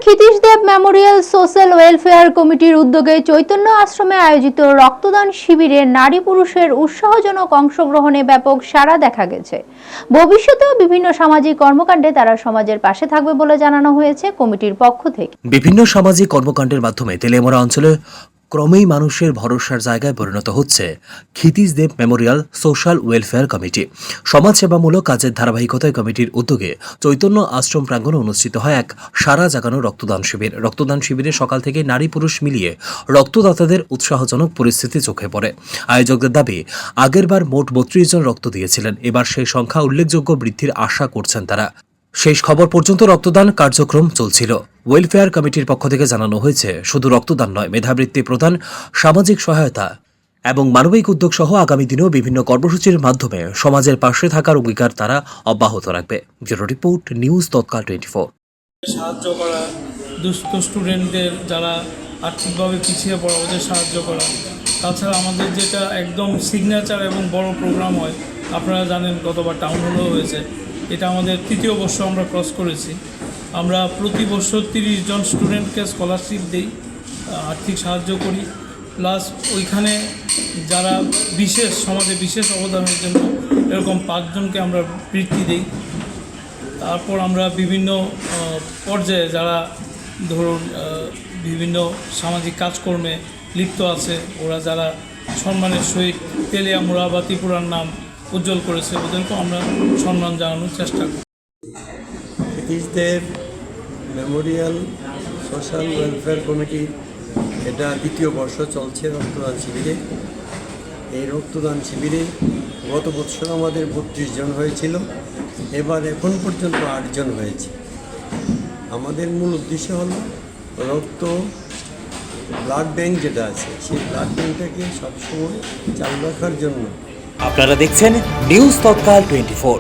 ক্ষিতীশ দেব Memorial social welfare কমিটির উদ্যোগে চৈতন্য আশ্রমে আয়োজিত রক্তদান শিবিরে নারী পুরুষের উৎসাহজনক অংশগ্রহণে ব্যাপক সাড়া দেখা গেছে। ভবিষ্যতেও বিভিন্ন সামাজিক কর্মকাণ্ডে তারা সমাজের পাশে থাকবে বলে জানানো হয়েছে কমিটির পক্ষ থেকে। বিভিন্ন সামাজিক কর্মকাণ্ডের মাধ্যমে তেলিয়ামুড়া অঞ্চলে ক্রমেই মানুষের ভরসার জায়গায় পরিণত হচ্ছে ক্ষিতীশ দেব মেমোরিয়াল সোশ্যাল ওয়েলফেয়ার কমিটি। সমাজসেবামূলক কাজের ধারাবাহিকতায় কমিটির উদ্যোগে চৈতন্য আশ্রম প্রাঙ্গণে অনুষ্ঠিত হয় এক সারা জাগানো রক্তদান শিবির। রক্তদান শিবিরে সকাল থেকে নারী পুরুষ মিলিয়ে রক্তদাতাদের উৎসাহজনক পরিস্থিতি চোখে পড়ে। আয়োজকদের দাবি, আগেরবার মোট 32 জন রক্ত দিয়েছিলেন, এবার সেই সংখ্যা উল্লেখযোগ্য বৃদ্ধির আশা করছেন তারা। শেষ খবর পর্যন্ত রক্তদান কার্যক্রম চলছিল। ওয়েলফেয়ার কমিটির পক্ষ থেকে জানানো হয়েছে, শুধু রক্তদান নয়, মেধাবৃত্তি প্রদান, সামাজিক সহায়তা এবং মানবিক উদ্যোগ সহ আগামী দিনেও বিভিন্ন কর্মসূচির মাধ্যমে সমাজের পাশে থাকার অঙ্গীকার তারা অব্যাহত রাখবে। ব্যুরো রিপোর্ট, নিউজ তৎকাল 24। সাহায্য করা, দুস্থ স্টুডেন্টদের যারা আর্থিকভাবে পিছিয়ে পড়া, ওদের সাহায্য করা। তাছাড়া আমাদের যেটা একদম সিগনেচার এবং বড় প্রোগ্রাম হয়, আপনারা জানেন গতবার টাউন হলেও হয়েছে, এটা আমাদের 3য় বর্ষ আমরা ক্রস করেছি। আমরা প্রতি বছর 30 জন স্টুডেন্টকে স্কলারশিপ দিই, আর্থিক সাহায্য করি, প্লাস ওইখানে যারা সমাজে বিশেষ অবদানের জন্য এরকম 5 জনকে আমরা বৃত্তি দিই। তারপর আমরা বিভিন্ন পর্যায়ে যারা ধরুন বিভিন্ন সামাজিক কাজকর্মে লিপ্ত আছে, ওরা যারা সম্মানের সহিত তেলিয়ামুড়া বা ত্রিপুরার নাম উজ্জ্বল করেছে, ওদেরকেও আমরা সম্মান জানানোর চেষ্টা করি। ক্ষিতীশ দেব মেমোরিয়াল সোশ্যাল ওয়েলফেয়ার কমিটি এটা 2য় বর্ষ চলছে রক্তদান শিবিরে। এই রক্তদান শিবিরে গত বছর আমাদের 32 জন হয়েছিল, এবার এখন পর্যন্ত 8 জন হয়েছে। আমাদের মূল উদ্দেশ্য হলো ব্লাড ব্যাংক যেটা আছে, সেই ব্লাড ব্যাংকটাকে সবসময় চালু রাখার জন্য। আপনারা দেখছেন নিউজ তৎকাল 24।